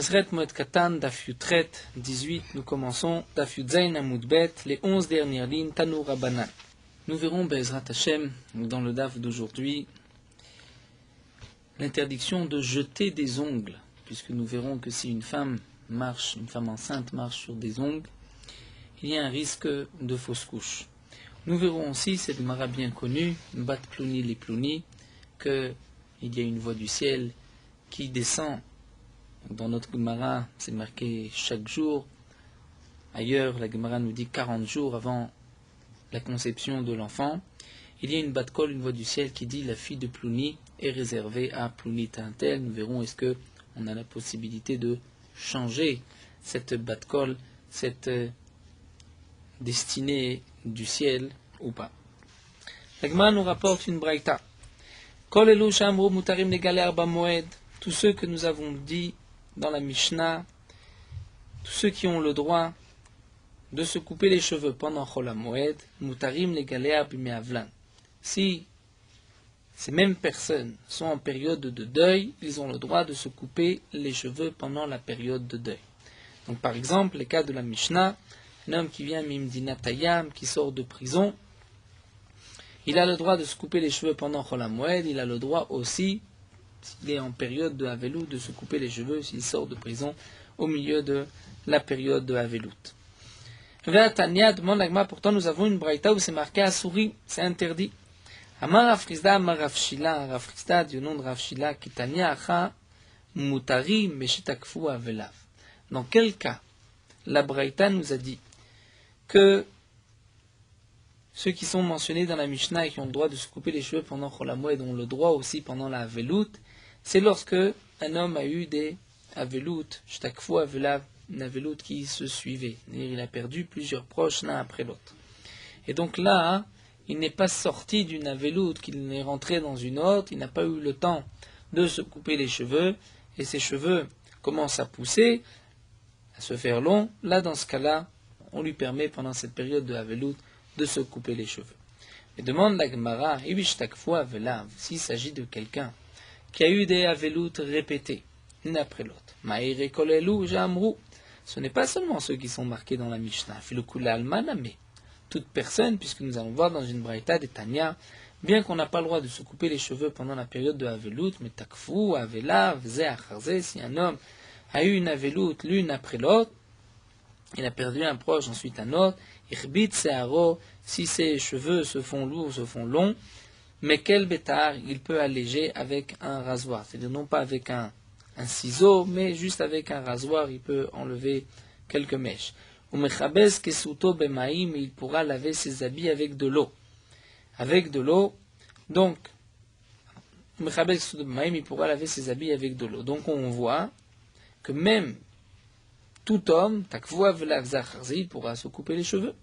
Masret Moed Katan, Daf Yutret 18, nous commençons Daf Yutzain Amud Bet, les 11 dernières lignes, Tanu Rabbanan. Nous verrons Be'ezrat Hashem, dans le Daf d'aujourd'hui, l'interdiction de jeter des ongles, puisque nous verrons que si une femme enceinte marche sur des ongles, il y a un risque de fausse couche. Nous verrons aussi, cette Gemara bien connue, Bat Plouni les Plouni, qu'il y a une voix du ciel qui descend. Dans notre Gemara, c'est marqué chaque jour. Ailleurs, la Gemara nous dit 40 jours avant la conception de l'enfant. Il y a une bat-kol, une voix du ciel qui dit la fille de Plouni est réservée à Plouni Tintel. Nous verrons est-ce qu'on a la possibilité de changer cette bat-kol, cette destinée du ciel ou pas. La Gemara nous rapporte une braïta. Kol elu shamru mutarim legale arba moed. Tous ceux que nous avons dit dans la Mishnah, tous ceux qui ont le droit de se couper les cheveux pendant Chol HaMoed, mutarim legalea b'me'avlan. Si ces mêmes personnes sont en période de deuil, ils ont le droit de se couper les cheveux pendant la période de deuil. Donc par exemple, les cas de la Mishnah, un homme qui vient Mimdina Tayyam, qui sort de prison, il a le droit de se couper les cheveux pendant Chol HaMoed, il a le droit aussi, s'il est en période de Havelout, de se couper les cheveux s'il sort de prison au milieu de la période de Havelout. Vers Tania demande l'agma, pourtant nous avons une braïta où c'est marqué à souris, c'est interdit. Amar Rafrizda, Amar Rafshila, Rafrizda du nom de Rafshila, qui Tania acha mutari meshetakfu avelav. Dans quel cas la braïta nous a dit que ceux qui sont mentionnés dans la Mishnah et qui ont le droit de se couper les cheveux pendant Chol HaMoed ont le droit aussi pendant la Havelout, c'est lorsque un homme a eu des Havelout, shtakfu avelav, une Havelout qui se suivait. Il a perdu plusieurs proches l'un après l'autre. Et donc là, il n'est pas sorti d'une Havelout, qu'il n'est rentré dans une autre, il n'a pas eu le temps de se couper les cheveux, et ses cheveux commencent à pousser, à se faire longs. Là, dans ce cas-là, on lui permet pendant cette période de Havelout de se couper les cheveux. Et demande la Gemara, s'il s'agit de quelqu'un qui a eu des Havelout répétés, l'une après l'autre. Ce n'est pas seulement ceux qui sont marqués dans la Mishnah. Toute personne, puisque nous allons voir dans une braïta de Tania, bien qu'on n'a pas le droit de se couper les cheveux pendant la période de Havelout, mais takfu, avelav, ze acharze, si un homme a eu une Havelout l'une après l'autre, il a perdu un proche, ensuite un autre, irbit searo, si ses cheveux se font lourds, se font longs, mais quel bétar, il peut alléger avec un rasoir, c'est-à-dire non pas avec un ciseau, mais juste avec un rasoir, il peut enlever quelques mèches. Umechabez kesuto bemaim, il pourra laver ses habits avec de l'eau. Avec de l'eau, donc, umechabez kesuto bemaim, il pourra laver ses habits avec de l'eau. Donc on voit que même tout homme, takvoa velav zacharzi, il pourra se couper les cheveux.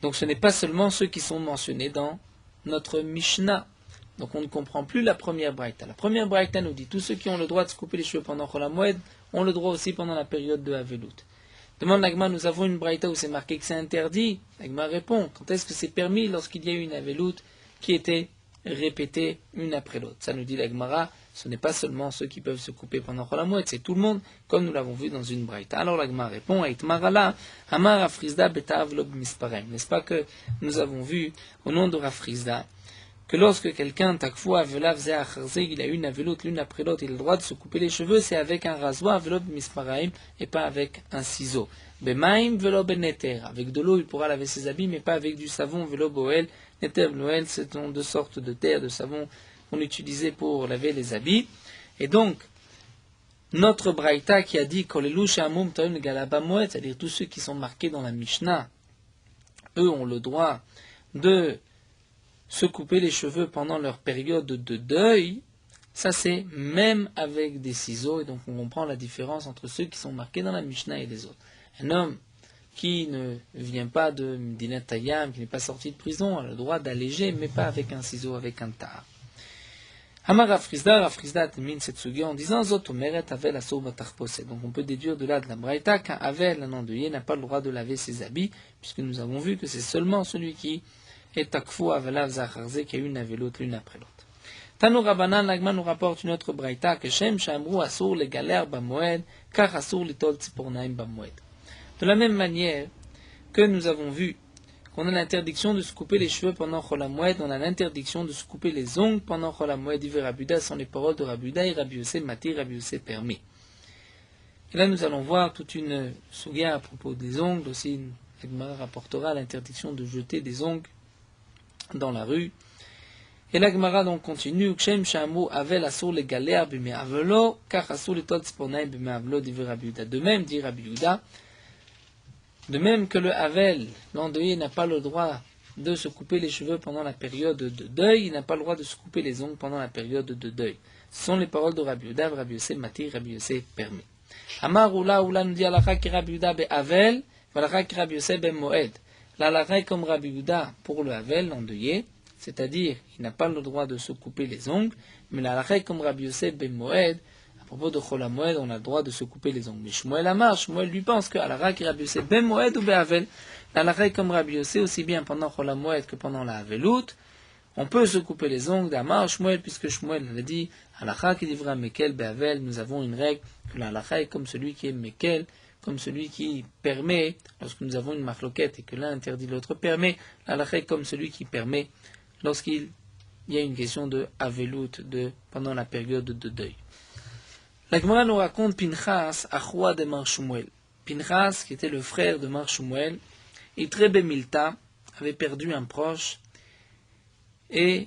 Donc ce n'est pas seulement ceux qui sont mentionnés dans notre Mishnah. Donc on ne comprend plus la première braïta. La première braïta nous dit tous ceux qui ont le droit de se couper les cheveux pendant Chol HaMoed ont le droit aussi pendant la période de Havelout. Demande l'agma, nous avons une braïta où c'est marqué que c'est interdit. L'agma répond, quand est-ce que c'est permis lorsqu'il y a eu une Havelout qui était répétée une après l'autre. Ça nous dit l'agmara, ce n'est pas seulement ceux qui peuvent se couper pendant Chol HaMoed, c'est tout le monde, comme nous l'avons vu dans une braïta. Alors l'agma répond, Aitmarala, Amar Rafrizda betav lob misparem. N'est-ce pas que nous avons vu au nom de Rafrizda que lorsque quelqu'un, takfoua, velav, ze acharze, il a une Havelout l'une après l'autre, il a le droit de se couper les cheveux, c'est avec un rasoir, velob misparaim, et pas avec un ciseau. Bemaim, velob neter. Avec de l'eau, il pourra laver ses habits, mais pas avec du savon, velob oel. Neter, noël, c'est deux sortes de terre, de savon qu'on utilisait pour laver les habits. Et donc, notre braïta qui a dit, kolelu shamum taim galaba moed, c'est-à-dire tous ceux qui sont marqués dans la Mishnah, eux ont le droit de se couper les cheveux pendant leur période de deuil, ça c'est même avec des ciseaux, et donc on comprend la différence entre ceux qui sont marqués dans la Mishnah et les autres. Un homme qui ne vient pas de Medinat Tayyam, qui n'est pas sorti de prison, a le droit d'alléger, mais pas avec un ciseau, avec un tar. Amar Rafrizda termine cette sugi en disant Zot omeret avel asur batachposet. Donc on peut déduire de là de la braïta qu'un avel, un endeuillé, n'a pas le droit de laver ses habits, puisque nous avons vu que c'est seulement celui qui et takfu avelav zacharze qui a une Havelout l'une après l'autre. Tanu Rabanan, l'Agma nous rapporte une autre braïta, que Shem Shamru Asur le galère Bamoed, car Asur litol Tzipornaim Bamoed. De la même manière que nous avons vu qu'on a l'interdiction de se couper les cheveux pendant Chol HaMoed, on a l'interdiction de se couper les ongles pendant Chol HaMoed, dit Rabbi Yehuda, sont les paroles de Rabbi Yehuda et Rabbi Yossé Mati, Rabbi Yossé permet. Et là nous allons voir toute une souga à propos des ongles, aussi l'Agma rapportera l'interdiction de jeter des ongles dans la rue. Et l'Agmara donc continue, Kshem Shamu Avel Asur le galère bime avelo, car Asur le tot Tzipornaim bime avelo, dit Rabbi Yehuda. De même, dit Rabbi Yehuda, de même que le Havel, l'endeuillé, n'a pas le droit de se couper les cheveux pendant la période de deuil, il n'a pas le droit de se couper les ongles pendant la période de deuil. Ce sont les paroles de Rabbi Yehuda, Rabbi Yossé Mati, Rabbi Yossé permet. Amar Oula nous dit Alakha ki Rabbi Yehuda be Havel, Alakha ki Rabbi Yossé be Moed. L'Alakha est comme Rabbi Yehuda pour le Havel, l'endeuillé, c'est-à-dire il n'a pas le droit de se couper les ongles, mais l'Alakha est comme Rabbi Yossé be Moed. À propos de Chol HaMoed, on a le droit de se couper les ongles. Mais Shmuel Amar, Shmuel lui pense que Alakha ki Rabbi Yossé ben Moed ou be'avel. L'Alakha est comme Rabbi Yossé, aussi bien pendant Chol HaMoed que pendant la Havelut. On peut se couper les ongles d'Amar, Shmuel, puisque Shmuel a dit Alakha qui divra Mekel be'avel. Nous avons une règle que l'Alakha est comme celui qui est Mekel, comme celui qui permet, lorsque nous avons une marloquette et que l'un interdit, l'autre permet. L'Alakha est comme celui qui permet lorsqu'il y a une question de Havelut, pendant la période de deuil. La Gemara nous raconte Pinchas, Achoua de Mar Shmuel. Pinchas, qui était le frère de Mar Shmuel, Itrebe Milta, avait perdu un proche, et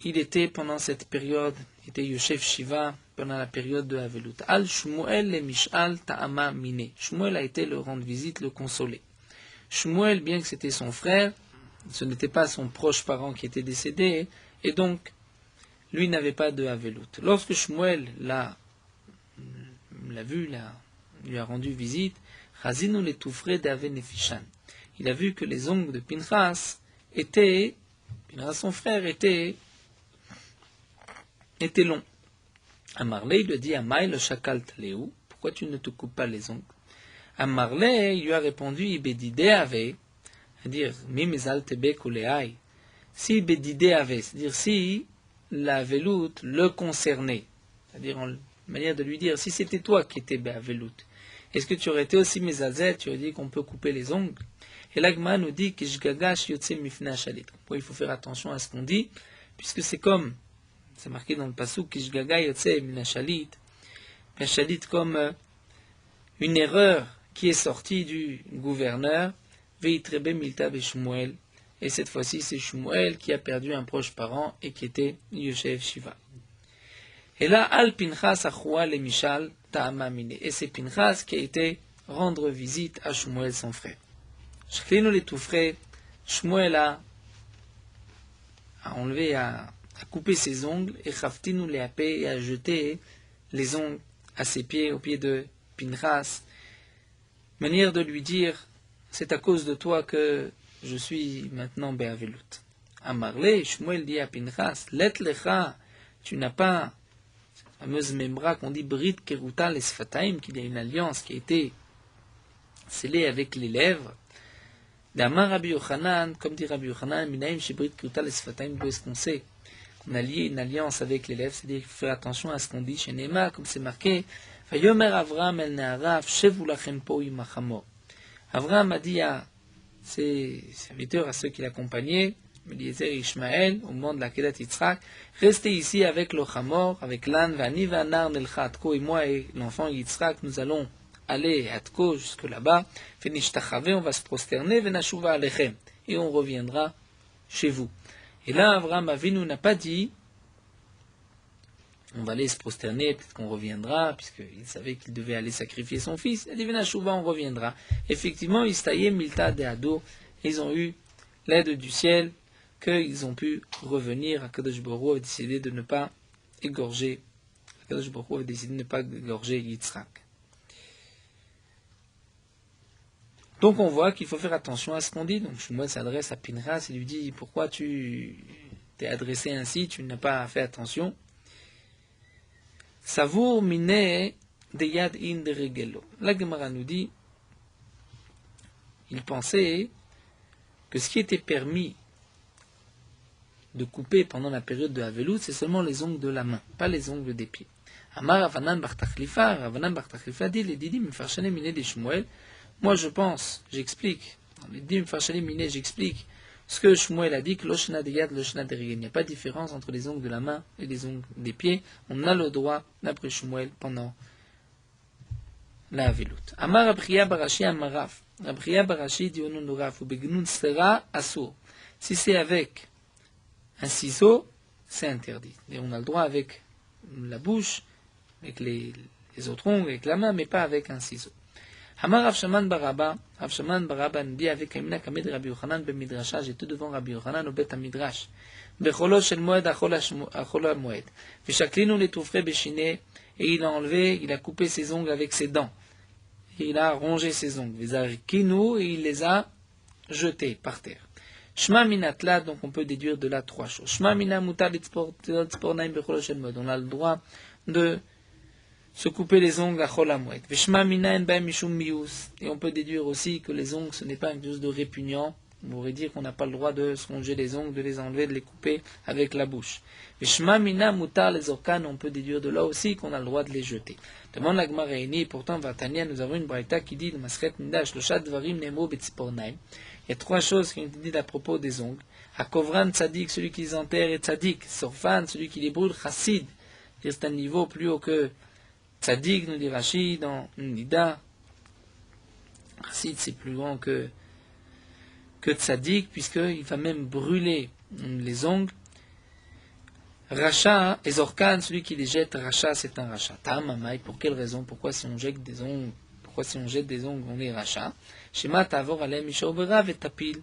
il était pendant cette période, il était Yosef Shiva, pendant la période de Havelut. Al Shmuel le Mishal Ta'ama Mine. Shmuel a été le rendre visite, le consoler. Shmuel, bien que c'était son frère, ce n'était pas son proche parent qui était décédé, et donc, lui n'avait pas de Havelut. Lorsque Shmuel l'a vu, lui a rendu visite, Chazinu les toufré d'Ave Nefishan. Il a vu que les ongles de Pinchas Pinchas son frère, étaient longs. Amarle, il lui a dit, Amaï le chakal taléou, pourquoi tu ne te coupes pas les ongles? Amarle, il lui a répondu, Ibedide ave, c'est-à-dire, Mimizal tebe kuleai. Si Ibedide ave, c'est-à-dire, si la veloute le concernait, c'est-à-dire, manière de lui dire, si c'était toi qui étais Be'avelut, est-ce que tu aurais été aussi Mezazet, tu aurais dit qu'on peut couper les ongles? Et l'Agma nous dit que Shgagash Yotse Mifna Shalit. Il faut faire attention à ce qu'on dit, puisque c'est marqué dans le Pasuk, que Shgaga Yotse Mifna Shalit, Shalit comme une erreur qui est sortie du gouverneur, Veitrebe Milta Be Shmuel, et cette fois-ci c'est Shmuel qui a perdu un proche parent et qui était Yosef Shiva. Et là, Al Pinchas Achoua le Mishal Ta'ama Mine. Et c'est Pinchas qui a été rendre visite à Shmuel, son frère. Shklinu les tout frères, Shmuel a enlevé, a coupé ses ongles, et Chaftinu les apé, et a jeté les ongles à ses pieds, aux pieds de Pinchas. Manière de lui dire, c'est à cause de toi que je suis maintenant Be'avelut. Amarle, Shmuel dit à Pinchas, Let lecha, tu n'as pas fameuse memra qu'on dit Brit Keruta les Sfataim, qu'il y a une alliance qui a été scellée avec les lèvres. D'Amar Rabbi Yochanan, comme dit Rabbi Yochanan, Minaim chez Brit Keruta les Sfataim, d'où est-ce qu'on sait qu'on a lié une alliance avec les lèvres, c'est-à-dire qu'il faut faire attention à ce qu'on dit chez Nema, comme c'est marqué Vayomer Avram el Ne'arav, Shevu lachem po imachamor. Avram a dit à ses serviteurs, à ceux qui l'accompagnaient, Eliezer et Ishmaël, au moment de la Kedat Yitzhak, restez ici avec le Chamor, avec l'âne, Vani Vanar Nelcha Atko, et moi et l'enfant Yitzhak, nous allons aller à Atko jusque là-bas, Fenishtachave, on va se prosterner, Venashuva Alechem, et on reviendra chez vous. Et là, Avraham Avinu n'a pas dit, on va aller se prosterner, peut-être qu'on reviendra, puisqu'il savait qu'il devait aller sacrifier son fils, il a dit Venashuva, on reviendra. Effectivement, Istaye Milta de Ado, ils ont eu l'aide du ciel, qu'ils ont pu revenir. Akadosh Baruch Hu a décidé de ne pas égorger. Akadosh Baruch Hu a décidé de ne pas égorger Yitzhak. Donc on voit qu'il faut faire attention à ce qu'on dit. Donc Shmuel s'adresse à Pinchas et lui dit pourquoi tu t'es adressé ainsi, tu n'as pas fait attention. Savour mine de yad in de regelo. La Gemara nous dit il pensait que ce qui était permis de couper pendant la période de Havelut, c'est seulement les ongles de la main, pas les ongles des pieds. Amar Ravanan bar Tachlifa, Ravanan bar Tachlifa dit les didim farshane miné des Shmuel. Moi je pense, j'explique, dans les didim farshane miné, j'explique ce que Shmuel a dit que l'oshna de yad, l'oshna de rigen. Il n'y a pas de différence entre les ongles de la main et les ongles des pieds. On a le droit, d'après Shmuel, pendant la Havelut. Amar Abriya Barashi Amarav. Abriya Barashi dit au nom de Rav, ou begnun sera assour. Si c'est avec un ciseau, c'est interdit. Et on a le droit avec la bouche, avec les autres ongles, avec la main, mais pas avec un ciseau. Hamar Rav Shaman Baraba nous dit avec Amina Kamed Rabbi Yochanan ben Midrasha, j'étais devant Rabbi Yochanan au Bet HaMidrash. Becholo shel moed achol moed. Veshaklinu letoufre beshine, et il a enlevé, il a coupé ses ongles avec ses dents. Et il a rongé ses ongles. Vesarikinu, et il les a jetés par terre. Shma minatla, donc on peut déduire de là trois choses. Shma mina mutar litzpornaim becholo shel moed. On a le droit de se couper les ongles à chol hamoed. Veshma mina en baem mishum mius. Et on peut déduire aussi que les ongles, ce n'est pas quelque chose de répugnant. On pourrait dire qu'on n'a pas le droit de se ronger les ongles, de les enlever, de les couper avec la bouche. Veshma mina mutar les orkanes. On peut déduire de là aussi qu'on a le droit de les jeter. Demande la Gemara Réuni, pourtant Vatania, nous avons une braïta qui dit le masret mindash, le chat dvarim nemo betzipornaim. Il y a trois choses qui ont été dites à propos des ongles. Akovran tzadik, celui qui les enterre, et tzadik. Sorfan, celui qui les brûle, chassid. C'est un niveau plus haut que tzadik, nous dit Rashi, dans Nida. Chassid, c'est plus grand que tzadik, puisqu'il va même brûler les ongles. Racha, et Zorkan, celui qui les jette, Racha, c'est un Racha. Tamamai, pour quelle raison? Pourquoi si on jette des ongles, on est Racha? Shema Tavor Alem Isha Obera Vetapil.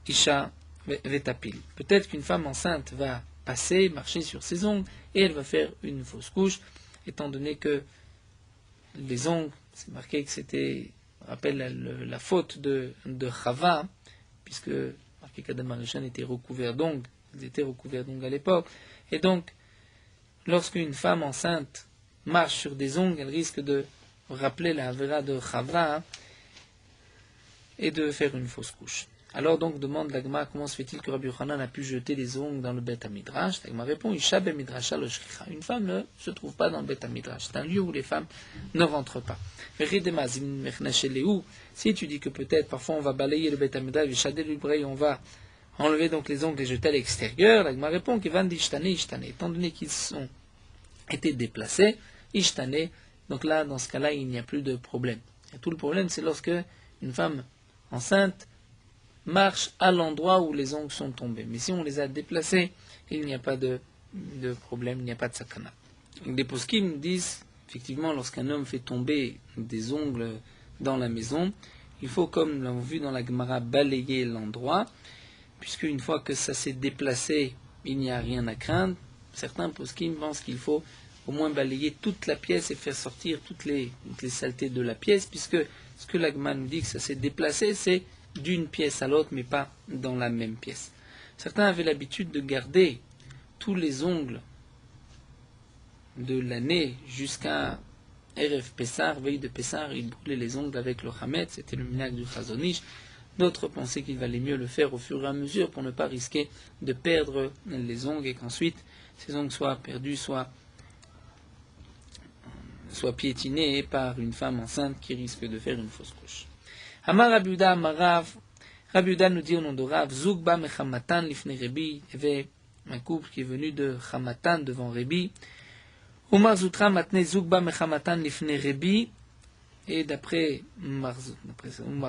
Isha Vetapil. Peut-être qu'une femme enceinte va passer, marcher sur ses ongles, et elle va faire une fausse couche, étant donné que les ongles, c'est marqué que c'était, rappelle la faute de Chava, puisque marqué qu'Adam Arishan était recouvert d'ongles, ils étaient recouverts d'ongles à l'époque, et donc, lorsqu'une femme enceinte marche sur des ongles, elle risque de rappeler la Avera de Chava, et de faire une fausse couche. Alors donc demande la Gemara comment se fait-il que Rabbi Yochanan a pu jeter les ongles dans le Bet HaMidrash. La Gemara répond Isha ben Midrasha lo shricha. Une femme ne se trouve pas dans le Bet HaMidrash. C'est un lieu où les femmes ne rentrent pas. Si tu dis que peut-être parfois on va balayer le Bet HaMidrash, on va enlever donc les ongles et les jeter à l'extérieur, la Gemara répond qu'Ivan d'Ishtane, étant donné qu'ils ont été déplacés, Ishtane, donc là dans ce cas-là il n'y a plus de problème. Et tout le problème c'est lorsque une femme enceinte marche à l'endroit où les ongles sont tombés. Mais si on les a déplacés, il n'y a pas de problème, il n'y a pas de sakana. Les poskim disent, effectivement, lorsqu'un homme fait tomber des ongles dans la maison, il faut, comme nous l'avons vu dans la Gemara, balayer l'endroit, puisque une fois que ça s'est déplacé, il n'y a rien à craindre. Certains poskim pensent qu'il faut au moins balayer toute la pièce et faire sortir toutes les saletés de la pièce, puisque ce que l'Agma nous dit que ça s'est déplacé, c'est d'une pièce à l'autre, mais pas dans la même pièce. Certains avaient l'habitude de garder tous les ongles de l'année jusqu'à Erev Pessar, veille de Pessar, ils brûlaient les ongles avec le Hametz, c'était le minhag du Chazonish. D'autres pensaient qu'il valait mieux le faire au fur et à mesure pour ne pas risquer de perdre les ongles et qu'ensuite ces ongles soient perdus, soit piétinés par une femme enceinte qui risque de faire une fausse couche. Amar Rabiuda Amarav, Rabiuda nous dit au nom de Rav, Zugba mechamatan lifne Rebi, il y avait un couple qui est venu de Chamatan devant Rebi. Umar Zutra matne Zugba mechamatan lifne Rebi, et d'après Umar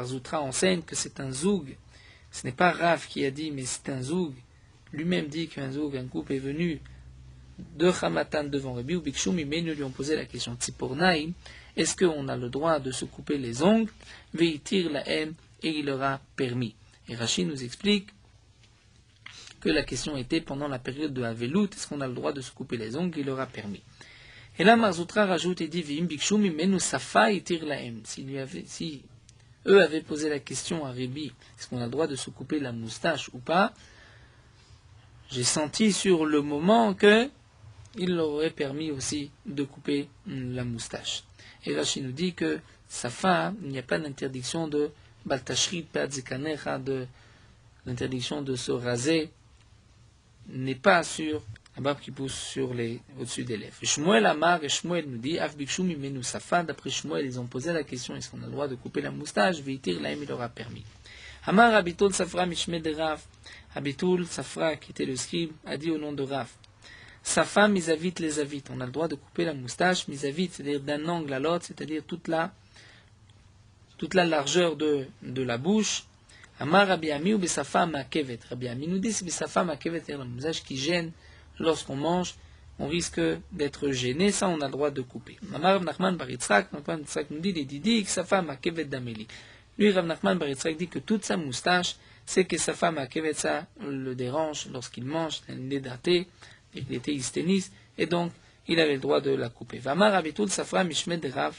Zutra enseigne que c'est un zoug, ce n'est pas Rav qui a dit, mais c'est un zoug, lui-même dit qu'un zoug, un couple est venu de Chamatan devant Rebi, ou Bikshu Mimenu lui ont posé la question Tzipornaïm, est-ce qu'on a le droit de se couper les ongles? Veitir la haine, et il leur a permis. Et Rashi nous explique que la question était pendant la période de Havelut, est-ce qu'on a le droit de se couper les ongles? Il leur a permis. Et là, Marzoutra rajoute et dit Vim Bikshu Mimenu Safa itir la haine. Si eux avaient posé la question à Rebi, est-ce qu'on a le droit de se couper la moustache ou pas? J'ai senti sur le moment que il leur aurait permis aussi de couper la moustache. Et Rashi nous dit que Safa, il n'y a pas d'interdiction de Baltashrit Padzikanecha, de l'interdiction de se raser n'est pas sur un barbe qui pousse au-dessus des lèvres. Shmuel Amar et Shmuel nous dit, Af Bikshu Mimenu Safa, d'après Shmuel, ils ont posé la question, est-ce qu'on a le droit de couper la moustache? Veitir Laim, il leur a permis. Amar Abitul Safra Mishmed de Rav, Abitul Safra, qui était le scribe, a dit au nom de Rav, Safa Mizavit les Avit, on a le droit de couper la moustache, Mizavit, c'est-à-dire d'un angle à l'autre, c'est-à-dire toute la largeur de la bouche. Amar Rabbi Ami ou Besafa Makevet. Rabbi Ami nous dit c'est Besafa Makevet, c'est-à-dire la moustache qui gêne lorsqu'on mange, on risque d'être gêné, ça on a le droit de couper. Amar Rav Nachman Bar Yitzchak, Nachman Bar Yitzchak nous dit les Didi, Safa Makevet Dameli. Lui, Rav Nachman Bar Yitzchak dit que toute sa moustache, c'est que Safa Makevet, ça le dérange lorsqu'il mange, il est daté, il était hysténiste, et donc il avait le droit de la couper. Vamar Abitul Safra Mishmed de Rav,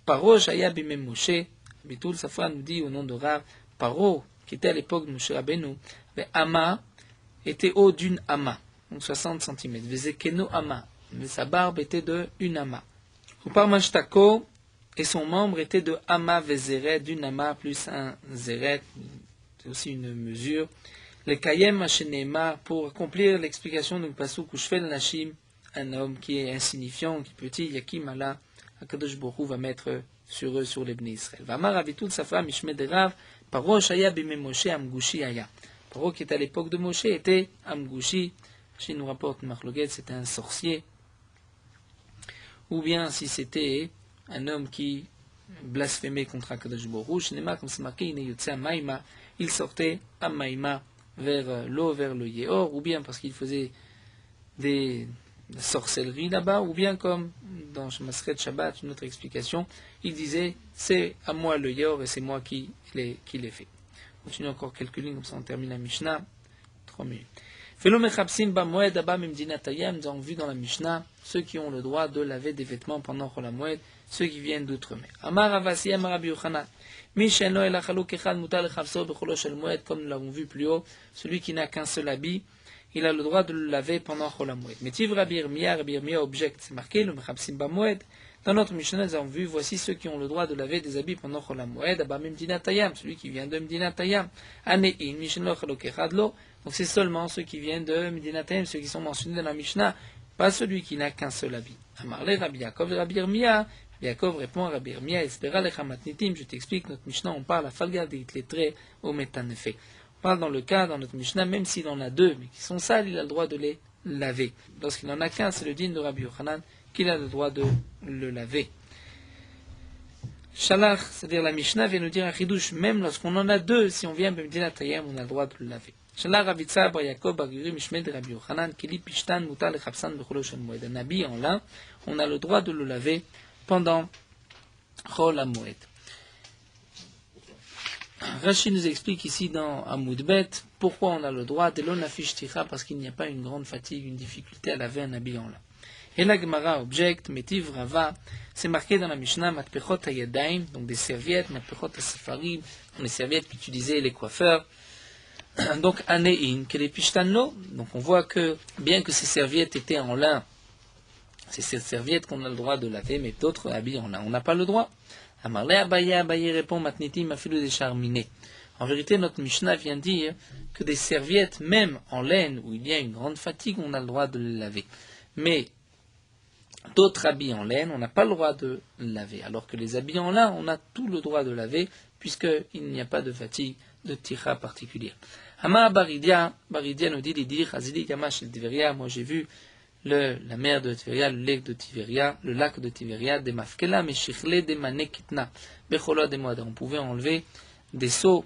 Paro Shaya Bimem Moshe. Abitul Safra nous dit au nom de Rav, Paro, qui était à l'époque de Moshe Rabbeinu, Ama était haut d'une ama, donc 60 cm. Vezekeno ama, mais sa barbe était de une ama. Upar Mashtako, et son membre était de ama vezeret, d'une ama plus un zeret, c'est aussi une mesure. Le kayem ashenema, pour accomplir l'explication du pasuk Ushfel Nashim, un homme qui est insignifiant, qui est petit, Yakim Allah, Akadosh Baruch Hu va mettre sur eux, sur les Bnei Israël. Vamar Abitul Safra Mishmed Rav, Paro Shaya Bime Moshe Amgushi Aya. Paro qui était à l'époque de Moshe était Amgushi. Rashi nous rapporte Marloguet, c'était un sorcier. Ou bien si c'était un homme qui blasphémait contre Akadosh Baruch Hu, Shnema, comme c'est marqué, il sortait à Maïma vers l'eau, vers le Yéhor, ou bien parce qu'il faisait des sorcelleries là-bas, ou bien comme dans Masret Shabbat, une autre explication, il disait c'est à moi le Yéhor et c'est moi qui l'ai fait. Continue encore quelques lignes, comme ça on termine la Mishnah. 3 minutes. Nous avons vu dans la Mishnah ceux qui ont le droit de laver des vêtements pendant Chol HaMoed, ceux qui viennent d'outre-mer. Amar Avasi, Amar Rabbi Yochanan. Comme nous l'avons vu plus haut, celui qui n'a qu'un seul habit, il a le droit de le laver pendant Chol HaMoed. Metiv Rabbi Yirmiyah objecte, c'est marqué, le Mechabsim Bamoed. Dans notre Mishnah, nous avons vu, voici ceux qui ont le droit de laver des habits pendant Chol HaMoed, Abba Medina Tayam, celui qui vient de Medina Tayam. Anein, Mishnah Chalok Echadlo. Donc c'est seulement ceux qui viennent de Medina Tayam, ceux qui sont mentionnés dans la Mishnah, pas celui qui n'a qu'un seul habit. Amarle Rabbi Yaakov, Rabbi Yirmiyah. Rabbi Yaakov répond à Rabbi Yirmiyah, espéra lechamatnitim, je t'explique, notre Mishnah, on parle à falga de itletré au metanefe. On parle dans le cas, dans notre Mishnah, même s'il en a deux, mais qui sont sales, il a le droit de les laver. Lorsqu'il n'en a qu'un, c'est le din de Rabbi Yochanan qu'il a le droit de le laver. Shalach, c'est-à-dire la Mishnah, vient nous dire à Chidouche, même lorsqu'on en a deux, si on vient de Medina Tayam, on a le droit de le laver. Shalach Ravitza Bar Yaakov Bar Guri Mishmed Rabbi Yochanan Kili Pishtan Mutar Lechabsan Bechol Shel Moed. Un habit en lin, on a le droit de le laver pendant Chol HaMoed. Rashi nous explique ici dans Amoud Bet pourquoi on a le droit de l'onafish ticha, parce qu'il n'y a pas une grande fatigue, une difficulté à laver un habit en lin. Et la Gemara objecte, Metiv Rava, c'est marqué dans la Mishnah, Matpechot Hayadaim, donc des serviettes, Matpechot Hasafarim, les serviettes qu'utilisaient les coiffeurs. Donc, Anein, que les Pishtano, donc on voit que, bien que ces serviettes étaient en lin, c'est ces serviettes qu'on a le droit de laver, mais d'autres habits en lin, on n'a pas le droit. Amarle Abaye répond, Matnitim, Afilou des charminés. En vérité, notre Mishnah vient dire que des serviettes, même en laine, où il y a une grande fatigue, on a le droit de les laver. Mais, d'autres habits en laine, on n'a pas le droit de laver. Alors que les habits en lin, on a tout le droit de laver, puisqu'il n'y a pas de fatigue de tira particulière. Hama Baridia nous dit d'Idir, Hazili Gamash el Tiveria, moi j'ai vu la mer de Tiveria, le lac de Tiveria, des Mafkela, mais Shichle de Manekitna, Bechola de Moada. On pouvait enlever des seaux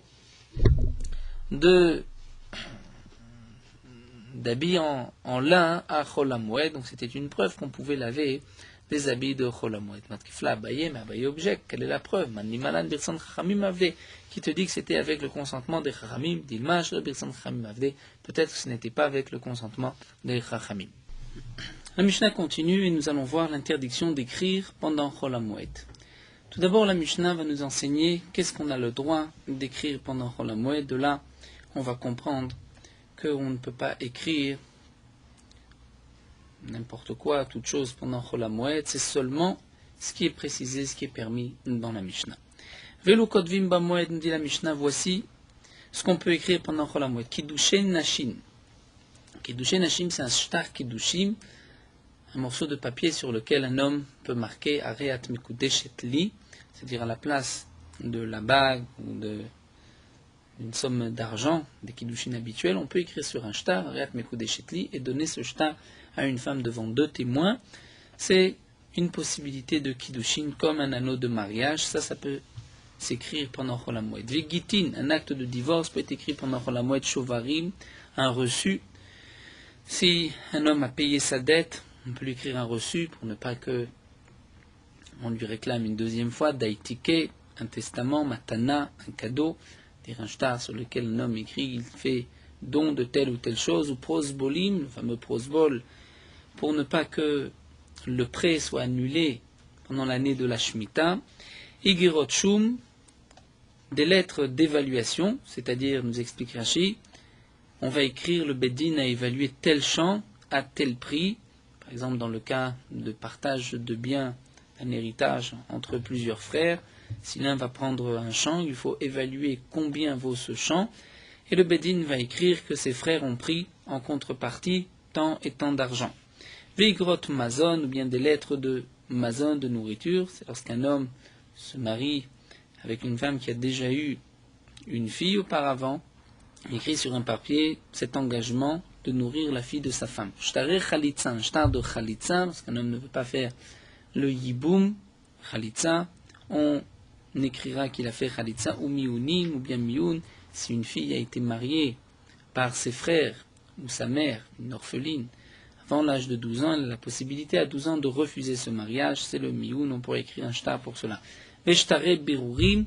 d'habits en lin à Chol HaMoed, donc c'était une preuve qu'on pouvait laver des habits de Chol HaMoed. Matkifla Abaye, mais Abaye objecte, quelle est la preuve? Manimalan Birsan Chachamim Avde, qui te dit que c'était avec le consentement des Chachamim, Dilmash Birsan Chachamim Avde, peut-être que ce n'était pas avec le consentement des Chachamim. La Mishnah continue et nous allons voir l'interdiction d'écrire pendant Chol HaMoed. Tout d'abord, la Mishnah va nous enseigner qu'est-ce qu'on a le droit d'écrire pendant Chol HaMoed. De là, on va comprendre qu'on ne peut pas écrire n'importe quoi, toute chose pendant Chol HaMoed, c'est seulement ce qui est précisé, ce qui est permis dans la Mishnah. Velu Kotvim Bamoed, nous dit la Mishnah, voici ce qu'on peut écrire pendant Chol HaMoed. Kiddushen Nashin, Kiddushin Hashim, c'est un shtar Kiddushim, un morceau de papier sur lequel un homme peut marquer Areat Mekudeshet Li, c'est-à-dire à la place de la bague ou d'une somme d'argent des Kiddushin habituels, on peut écrire sur un shtar Areat Mekudeshet Li et donner ce shtar à une femme devant 2 témoins. C'est une possibilité de Kiddushin comme un anneau de mariage. Ça peut s'écrire pendant Chol HaMoed. Vegitin, un acte de divorce peut être écrit pendant Chol HaMoed. Shovarim, un reçu. Si un homme a payé sa dette, on peut lui écrire un reçu pour ne pas que on lui réclame une deuxième fois. Daitike, un testament. Matana, un cadeau. Dire un shtar sur lequel un homme écrit, il fait don de telle ou telle chose. Ou prosbolim, le fameux prosbol, pour ne pas que le prêt soit annulé pendant l'année de la Shemitah. Igirot Shum, des lettres d'évaluation, c'est-à-dire, nous explique Rashi, on va écrire le Beddin a évalué tel champ à tel prix, par exemple dans le cas de partage de biens, un héritage entre plusieurs frères, si l'un va prendre un champ, il faut évaluer combien vaut ce champ, et le Beddin va écrire que ses frères ont pris en contrepartie tant et tant d'argent. Vigrot Mazon, ou bien des lettres de Mazon, de nourriture, c'est lorsqu'un homme se marie avec une femme qui a déjà eu une fille auparavant, il écrit sur un papier cet engagement de nourrir la fille de sa femme. Shtare Khalitza, un shtar de Khalitza, parce qu'un homme ne veut pas faire le Yiboum, Khalitza, on écrira qu'il a fait Khalitza ou Miounim, ou bien Mioun, si une fille a été mariée par ses frères ou sa mère, une orpheline, avant l'âge de 12 ans, elle a la possibilité à 12 ans de refuser ce mariage, c'est le Mioun, on pourrait écrire un shtar pour cela. Veshtare Birurim,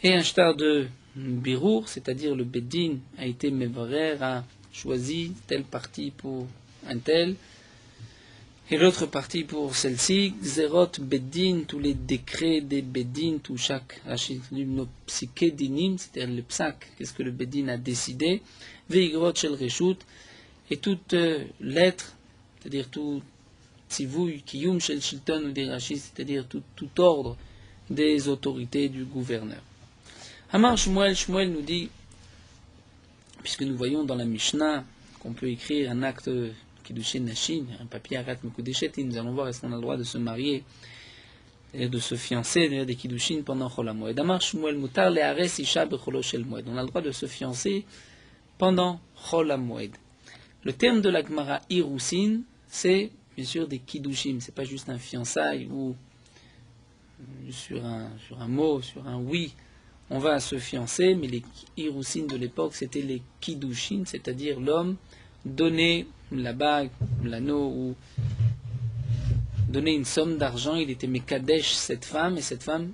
et un shtar de Birour, c'est-à-dire le Beddin a été Mevarer, a choisi telle partie pour un tel, et l'autre partie pour celle-ci. Xerot Beddin, tous les décrets des Beddin, tout chaque nos psyché-dinim, c'est-à-dire le psak, qu'est-ce que le Beddin a décidé. Veigrot Shel Reshut, et toute lettre, c'est-à-dire tout tzivouy, kiyum shel shilton ou des rachis, c'est-à-dire tout ordre des autorités du gouverneur. Amar Shmuel, Shmuel nous dit, puisque nous voyons dans la Mishnah qu'on peut écrire un acte Kiddushin Nashim, un papier Arat Mekudeshet, nous allons voir est-ce qu'on a le droit de se marier et de se fiancer, des Kiddushin pendant Chol HaMoed. Amar Shmuel Mutar le'ares isha becholo shel moed. On a le droit de se fiancer pendant Chol HaMoed. Le terme de la Gemara Irusin, c'est bien sûr des Kiddushim, c'est pas juste un fiançailles ou sur un mot, sur un oui, on va se fiancer, mais les Irusin de l'époque, c'était les Kiddushin, c'est-à-dire l'homme donnait la bague, l'anneau, ou donnait une somme d'argent, il était Mekadesh cette femme, et cette femme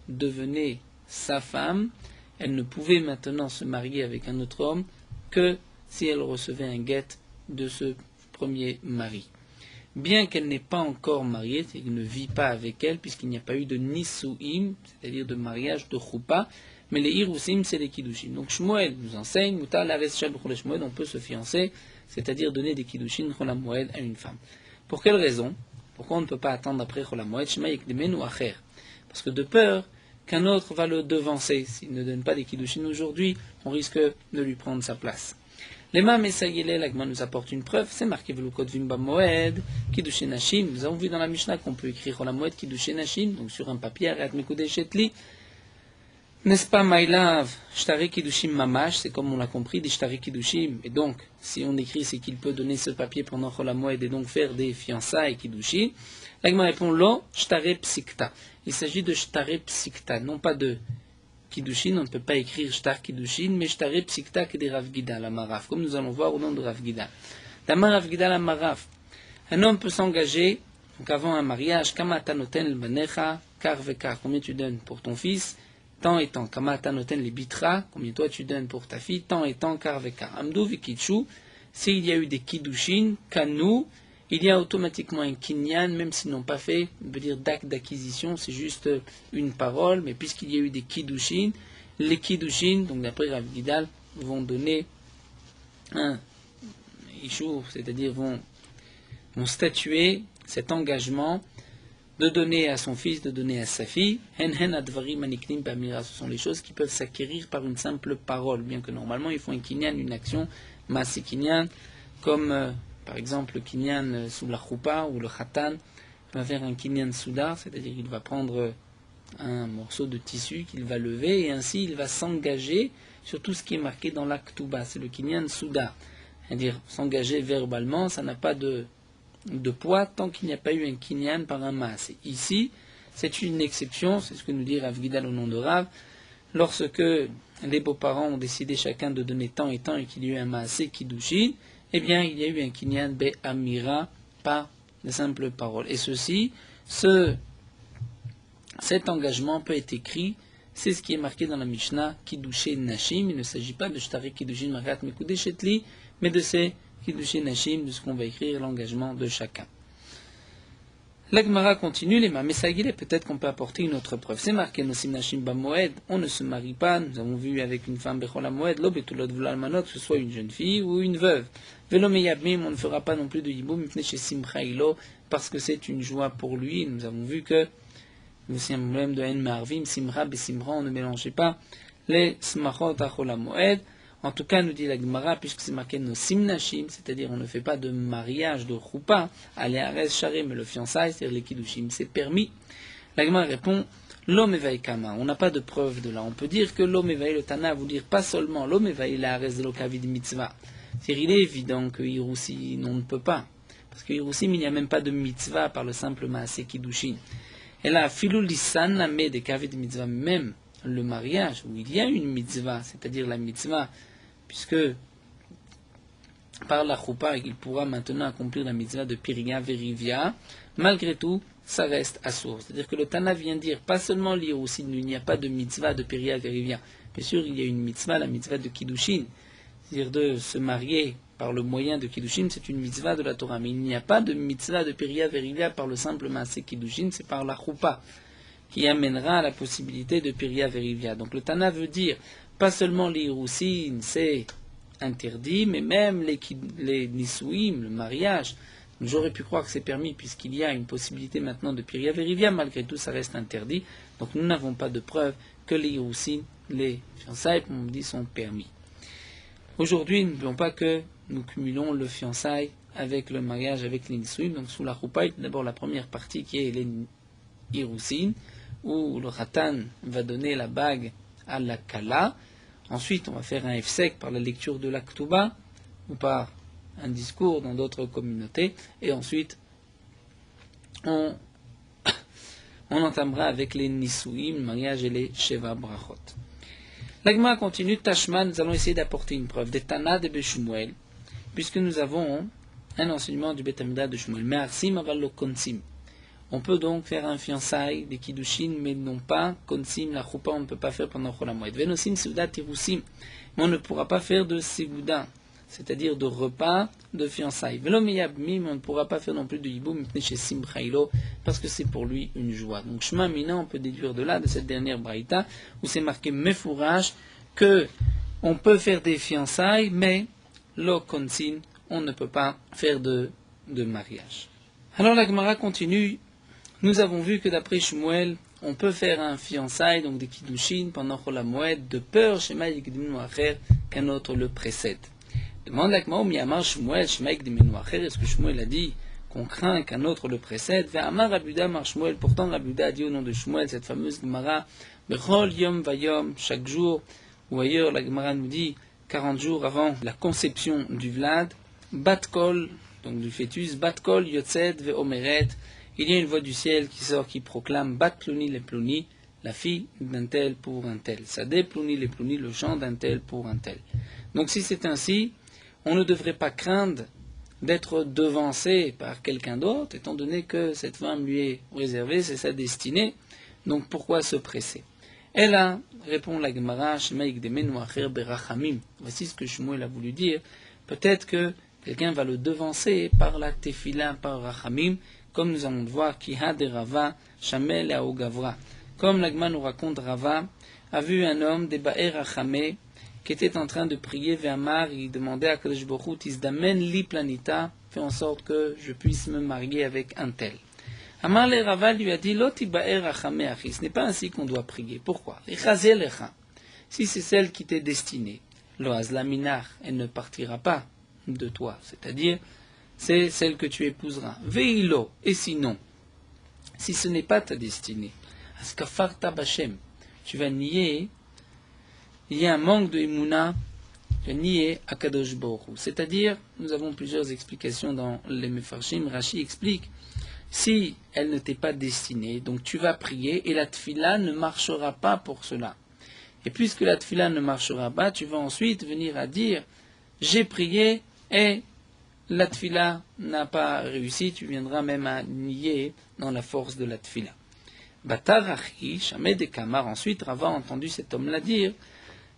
devenait sa femme. Elle ne pouvait maintenant se marier avec un autre homme que si elle recevait un guet de ce premier mari. Bien qu'elle n'est pas encore mariée, il ne vit pas avec elle, puisqu'il n'y a pas eu de nisuim, c'est-à-dire de mariage de choupa, mais les irusim, c'est les kiddushim. Donc Shmuel nous enseigne, mutar lares shel b'chol shmuel, on peut se fiancer, c'est-à-dire donner des kiddushin chol hamoed à une femme. Pour quelle raison? Pourquoi on ne peut pas attendre après chol hamoed? Shema yekdemen ou acher. Parce que de peur qu'un autre va le devancer. S'il ne donne pas des kiddushin aujourd'hui, on risque de lui prendre sa place. Lema Mesayele, l'Agma nous apporte une preuve, c'est marqué Velukot Vimba Moed, Kiddushin Hashim. Nous avons vu dans la Mishnah qu'on peut écrire Chol HaMoed Kiddushin Hashim, donc sur un papier, Areat Mekudeshet Li. N'est-ce pas, Maïlav, Shtare Kiddushim Mamash, c'est comme on l'a compris, des Shtare Kiddushim. Et donc, si on écrit, c'est qu'il peut donner ce papier pendant Chol HaMoed et donc faire des fiançailles Kiddushin. L'Agma répond Lo, Shtare Psikta. Il s'agit de Shtare Psikta, non pas de Kiddushin, on ne peut pas écrire Shtar Kiddushin, mais Shtare Psikta que des Rav Gidal Amaraf, comme nous allons voir au nom de Rav Gidal. Damar Rav Gidal Amaraf, un homme peut s'engager, donc avant un mariage, Kamata noten le banecha, kar vekar, combien tu donnes pour ton fils, tant et tant. Kamata noten le bitra, combien toi tu donnes pour ta fille, tant et tant, kar vekar. Amdou vikitshu, s'il y a eu des Kiddushin, Kanu, il y a automatiquement un kinyan, même s'ils n'ont pas fait, on veut dire d'acte d'acquisition, c'est juste une parole, mais puisqu'il y a eu des kiddushin, les kiddushin, donc d'après Rav Gidal, vont donner un ishour, c'est-à-dire vont statuer cet engagement de donner à son fils, de donner à sa fille. Hen hen advarim aniknim bamira, ce sont les choses qui peuvent s'acquérir par une simple parole, bien que normalement ils font un kinyan, une action, masi kinyan, comme par exemple le kinyan sous la choupa ou le khatan va faire un kinyan soudar, c'est-à-dire qu'il va prendre un morceau de tissu qu'il va lever et ainsi il va s'engager sur tout ce qui est marqué dans l'aktuba, c'est le kinyan soudar. C'est-à-dire s'engager verbalement, ça n'a pas de poids tant qu'il n'y a pas eu un kinyan par un maasé. Ici, c'est une exception, c'est ce que nous dit Rav Gidal au nom de Rav, lorsque les beaux-parents ont décidé chacun de donner tant et tant et qu'il y a eu un maasé kiddushin, eh bien il y a eu un kinyan be'amira par de simples paroles. Et cet engagement peut être écrit, c'est ce qui est marqué dans la Mishnah, Kiddushin Nashim. Il ne s'agit pas de Shtari Kiddushin Marat Mekudeshetli, mais de ces Kiddushin Nashim, de ce qu'on va écrire, l'engagement de chacun. La Gemara continue, les Mamesagile, peut-être qu'on peut apporter une autre preuve. C'est marqué Nosim Nashim Bamoed, on ne se marie pas, nous avons vu avec une femme Bechol Moed, Lo Betulot Vlalmanot, que ce soit une jeune fille ou une veuve. Velo Meyabmim, on ne fera pas non plus de Yiboum, chez Simchaïlo, parce que c'est une joie pour lui. Nous avons vu que c'est un problème de En Marvim, Simra, Besimra, on ne mélangeait pas les Smachot Achol Moed. En tout cas, nous dit la Gemara, puisque c'est marqué Nosim Nashim, c'est-à-dire on ne fait pas de mariage de choupa, aller à Res Sharim, mais le fiançailles, c'est-à-dire les Kiddushim, c'est permis. La Gemara répond, l'homme éveille Kama, on n'a pas de preuve de là. On peut dire que l'homme éveille le Tana, vous dire pas seulement l'homme éveille la Res de l'Okavid Mitzvah. C'est-à-dire il est évident que Hiroussim, on ne peut pas. Parce que Hiroussim, il n'y a même pas de mitzvah par le simple Maaseh Kiddushin. Et là, Filou Lissan Nameh de Kavid Mitzvah, même le mariage, où il y a une mitzvah, c'est-à-dire la mitzvah, puisque par la choupa, il pourra maintenant accomplir la mitzvah de Piriya Verivia, malgré tout, ça reste assourd. C'est-à-dire que le Tana vient dire, pas seulement lire aussi, il n'y a pas de mitzvah de Piriya Verivia. Bien sûr, il y a une mitzvah, la mitzvah de Kiddushin, c'est-à-dire de se marier par le moyen de Kiddushin, c'est une mitzvah de la Torah. Mais il n'y a pas de mitzvah de Piriya Verivia par le simple maaseh Kiddushin, c'est par la choupa, qui amènera à la possibilité de Piriya Verivia. Donc le Tana veut dire, pas seulement les Hiroussim, c'est interdit, mais même les Nisouim, le mariage, j'aurais pu croire que c'est permis puisqu'il y a une possibilité maintenant de Piriya Verivia, malgré tout ça reste interdit. Donc nous n'avons pas de preuve que les Hiroussim, les fiançailles, comme on dit, sont permis. Aujourd'hui, n'oublions pas que nous cumulons le fiançailles avec le mariage, avec les Nisouim. Donc sous la choupa, d'abord la première partie qui est les Hiroussim, où le Khatan va donner la bague à la Kala. Ensuite, on va faire un Efsek par la lecture de l'Aktuba ou par un discours dans d'autres communautés. Et ensuite, on entamera avec les Nisouim, le mariage et les Sheva Brachot. L'Agma continue, Tashma, nous allons essayer d'apporter une preuve des Tana de Beshumuel, puisque nous avons un enseignement du Bet Amidah de Shmuel. Mais Arsim aval lo konsim. On peut donc faire un fiançailles, des kiddushin, mais non pas konsim, la choupa, on ne peut pas faire pendant Chol HaMoed. Venosim seuda tirusim, mais on ne pourra pas faire de seuda, c'est-à-dire de repas de fiançailles. Velo miyabmim, on ne pourra pas faire non plus de yiboum, chez simchaïlo, parce que c'est pour lui une joie. Donc Shema Mina, on peut déduire de là, de cette dernière braïta, où c'est marqué mefourage, que on peut faire des fiançailles, mais lo konsim, on ne peut pas faire de mariage. Alors la Gemara continue. Nous avons vu que d'après Shmuel, on peut faire un fiançailles, donc des kiddushin, pendant Chol HaMoed, de peur, Shema Yikdimenu Acher, qu'un autre le précède. Demande la Gemara, Miyamar Shmuel, Shema Yikdimenu Acher, est-ce que Shmuel a dit qu'on craint qu'un autre le précède? Ve'amar Rabuda Mar Shmuel, pourtant Rabuda a dit au nom de Shmuel, cette fameuse Gemara, Bechol Yom Vayom, chaque jour, ou ailleurs, la Gemara nous dit, 40 jours avant la conception du Vlad, Batkol, donc du fœtus, Batkol Yotzed Ve'omeret, il y a une voix du ciel qui sort, qui proclame Bat Plouni les Plouni, la fille d'un tel pour un tel. Sadeh Plouni les Plouni, le champ d'un tel pour un tel. Donc si c'est ainsi, on ne devrait pas craindre d'être devancé par quelqu'un d'autre, étant donné que cette femme lui est réservée, c'est sa destinée. Donc pourquoi se presser? Et là, répond la Gemara, Shemaik Demenu Acher Berachamim. Voici ce que Shmuel a voulu dire. Peut-être que quelqu'un va le devancer par la tefila, par Rachamim, comme nous allons le voir, Kiha de Rava, Shamel et Aogavra. Comme l'Agma nous raconte, Rava a vu un homme des Ba'er Rachamé qui était en train de prier vers Mar, il demandait à Kadosh Baruch Hu, Tisdamen li planita, fais en sorte que je puisse me marier avec un tel. Amar le Rava lui a dit, Loti Ba'er Rachamé achi, ce n'est pas ainsi qu'on doit prier. Pourquoi? Si c'est celle qui t'est destinée, Loaz la minar, elle ne partira pas de toi. C'est-à-dire, c'est celle que tu épouseras. Veilo, et sinon, si ce n'est pas ta destinée, askafarta bachem, tu vas nier, il y a un manque de Emouna, tu vas nier Akadosh Baruch Hu. C'est-à-dire, nous avons plusieurs explications dans les Mefarshim. Rashi explique, si elle ne t'est pas destinée, donc tu vas prier et la tfila ne marchera pas pour cela. Et puisque la tfila ne marchera pas, tu vas ensuite venir à dire, j'ai prié et la tfila n'a pas réussi, tu viendras même à nier dans la force de la tfila. Batarachi, Shamed et Kamar, ensuite Rava a entendu cet homme-là dire,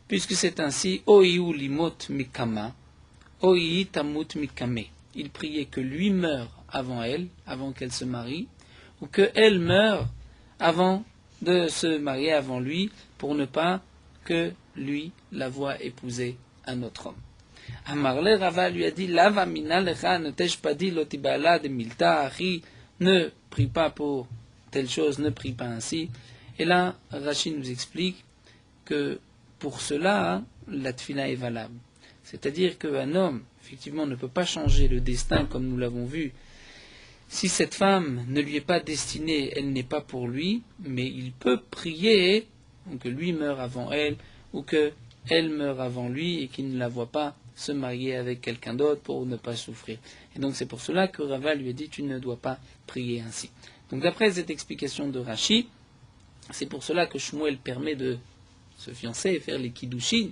puisque c'est ainsi, Oiu limot mikama, Oi tamut mikame. Il priait que lui meure avant elle, avant qu'elle se marie, ou que elle meure avant de se marier avant lui, pour ne pas que lui la voie épouser un autre homme. Amarle Rava lui a dit, Lava mina lecha, ne t'ai-je pas dit, lotibala de milta achi, ne prie pas pour telle chose, ne prie pas ainsi. Et là, Rashi nous explique que pour cela, la tfila est valable. C'est-à-dire qu'un homme, effectivement, ne peut pas changer le destin comme nous l'avons vu. Si cette femme ne lui est pas destinée, elle n'est pas pour lui, mais il peut prier que lui meure avant elle, ou qu'elle meure avant lui et qu'il ne la voit pas se marier avec quelqu'un d'autre pour ne pas souffrir. Et donc c'est pour cela que Rava lui a dit, tu ne dois pas prier ainsi. Donc d'après cette explication de Rashi, c'est pour cela que Shmuel permet de se fiancer et faire les kiddushin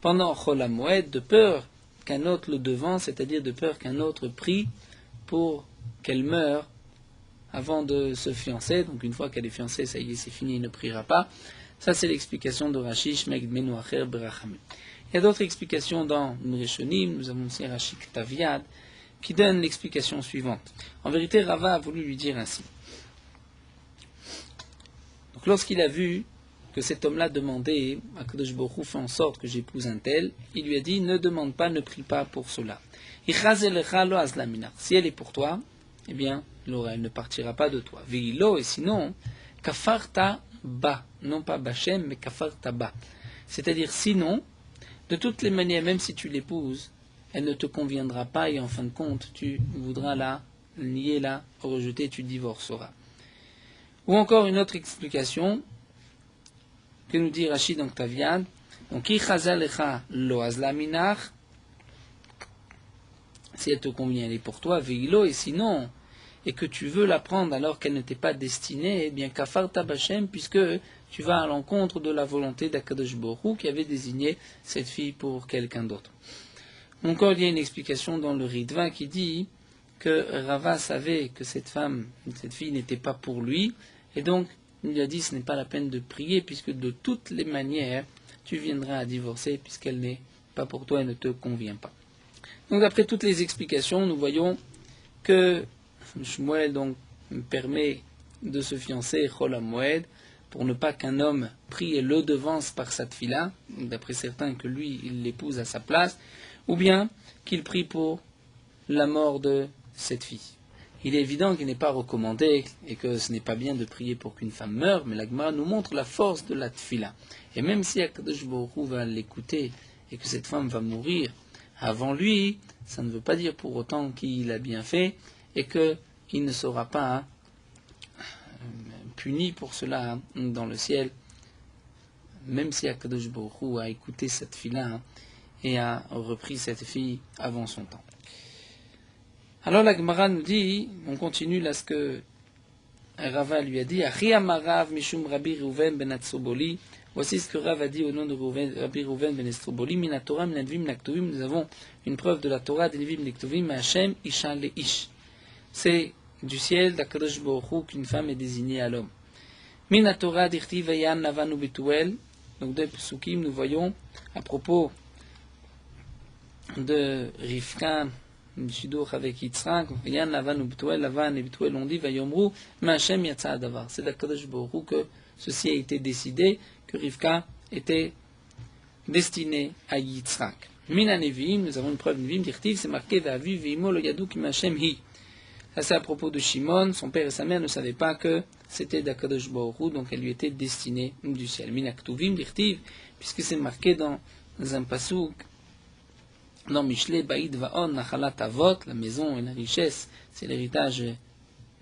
pendant Chol HaMoed, de peur qu'un autre le devance, c'est-à-dire de peur qu'un autre prie pour qu'elle meure avant de se fiancer. Donc une fois qu'elle est fiancée, ça y est, c'est fini, il ne priera pas. Ça c'est l'explication de Rashi, Shmek Benu Acher Berachamim. Il y a d'autres explications dans Rishonim, nous avons aussi Rashi Ktaviad, qui donne l'explication suivante. En vérité, Rava a voulu lui dire ainsi. Donc lorsqu'il a vu que cet homme-là demandait à Kadosh Baruch Hu, fais en sorte que j'épouse un tel, il lui a dit, ne demande pas, ne prie pas pour cela. Si elle est pour toi, eh bien, elle ne partira pas de toi. Veilo, et sinon, kafarta ba, non pas bachem, mais kafarta ba. C'est-à-dire, sinon, de toutes les manières, même si tu l'épouses, elle ne te conviendra pas et en fin de compte, tu voudras la nier, la rejeter, tu divorceras. Ou encore une autre explication, que nous dit Rashi dans Ktaviad, donc, si elle te convient, elle est pour toi, veilo, et sinon, et que tu veux la prendre alors qu'elle ne t'est pas destinée, eh bien, kafarta bachem, puisque tu vas à l'encontre de la volonté d'Akadosh Baruch Hu qui avait désigné cette fille pour quelqu'un d'autre. Encore, il y a une explication dans le Ritva qui dit que Rava savait que cette fille n'était pas pour lui, et donc, il lui a dit, ce n'est pas la peine de prier, puisque de toutes les manières, tu viendras à divorcer, puisqu'elle n'est pas pour toi et ne te convient pas. Donc, d'après toutes les explications, nous voyons que Shmuel donc permet de se fiancer Chol HaMoed pour ne pas qu'un homme prie et le devance par sa tfila, d'après certains que lui, il l'épouse à sa place, ou bien qu'il prie pour la mort de cette fille. Il est évident qu'il n'est pas recommandé et que ce n'est pas bien de prier pour qu'une femme meure, mais la Gemara nous montre la force de la tfila. Et même si Akadosh Baruch Hu va l'écouter et que cette femme va mourir avant lui, ça ne veut pas dire pour autant qu'il a bien fait et qu'il ne sera pas puni pour cela dans le ciel, même si Akadosh Baruch Hu a écouté cette fille-là et a repris cette fille avant son temps. Alors la Gemara nous dit, on continue là ce que Rava lui a dit, Achi amarav mishum Rabbi Reuven ben Atsoboli. Voici ce que Rav a dit au nom de Rabbi Reuven ben Atsoboli. Min Torah min Nevim Naktuvim. Nous avons une preuve de la Torah des Nevim Naktuvim. Hashem isha leish. C'est du ciel d'Akadosh Baruch Hu qu'une femme est désignée à l'homme. Min Torah dirti vayan navanu betuel. Donc deux psukim nous voyons à propos de Rivka, Shidoch avec Yitzhak, Yan Lavan ou Betuel, Lavan et Betuel ont dit, Vayomru, Machem Yatsa Adavar. C'est d'Akadosh Baruch Hu que ceci a été décidé, que Rivka était destinée à Yitzhak. Mina Nevim, nous avons une preuve de Nevim, dirtiv, c'est marqué, Vavi, Vimo, le Yadou, Kim Machem Hi. Ça c'est à propos de Shimon, son père et sa mère ne savaient pas que c'était d'Akadosh Baruch Hu, donc elle lui était destinée du ciel. Mina Ktuvim, dirtiv, puisque c'est marqué dans un pasouk, dans Mishle, Baïd Vaon, Nachalat Avot, la maison et la richesse, c'est l'héritage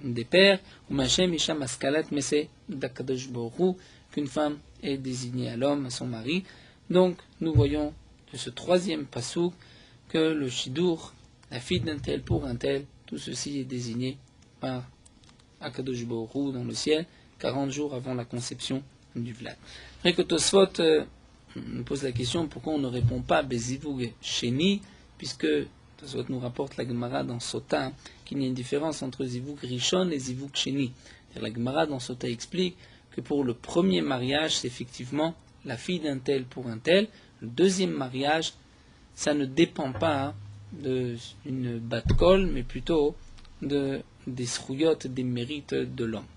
des pères, ou Machem Isham Askalat, mais c'est d'Akadosh Borou qu'une femme est désignée à l'homme, à son mari. Donc, nous voyons de ce troisième pasouk que le Shidur, la fille d'un tel pour un tel, tout ceci est désigné par Akadosh Borou dans le ciel, 40 jours avant la conception du Vlad. Après que Tosfot nous pose la question pourquoi on ne répond pas Bezivug Sheni, puisque Tosfot nous rapporte la Gemara dans Sota qu'il y a une différence entre Zivug Rishon et Zivug Sheni. La Gemara dans Sota explique que pour le premier mariage, c'est effectivement la fille d'un tel pour un tel. Le deuxième mariage, ça ne dépend pas d'une bat-kol, mais plutôt des srouillottes, des mérites de l'homme.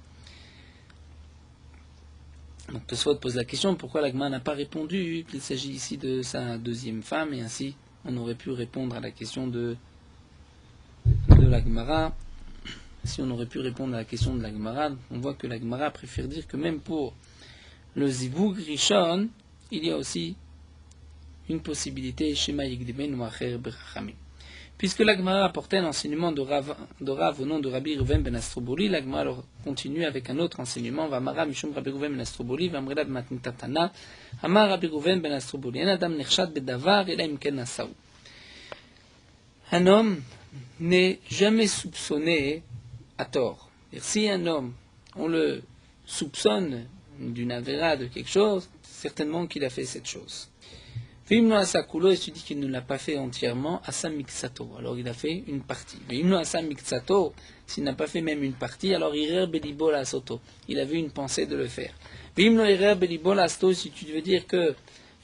Donc Tosfot pose la question pourquoi la Gemara n'a pas répondu qu'il s'agit ici de sa deuxième femme, et ainsi on aurait pu répondre à la question de la Gemara. Si on aurait pu répondre à la question de la Gemara, on voit que la Gemara préfère dire que même pour le Zivug Rishon, il y a aussi une possibilité Shema Yigdiben ou Acher Berachamim. Puisque la Gemara apportait un enseignement de Rav au nom de Rabbi Reuven ben Astroboli, la Gemara alors continue avec un autre enseignement. Vamara Mishum Rabbi Reuven ben Astroboli, Vamrela Matnitatana, Amar Rabbi Reuven ben Astroboli, En Adam Nechshad Bedavar, Ela Imken Nasaou. Un homme n'est jamais soupçonné à tort. Si un homme, on le soupçonne d'une avéra, de quelque chose, certainement qu'il a fait cette chose. Vimno Asakulo, et tu dis qu'il ne l'a pas fait entièrement, Asa Miksato, alors il a fait une partie. Vimno Asa Miksato, s'il n'a pas fait même une partie, alors Irer Belibol Asoto, il avait une pensée de le faire. Vimno Irer Belibol Asoto, si tu veux dire que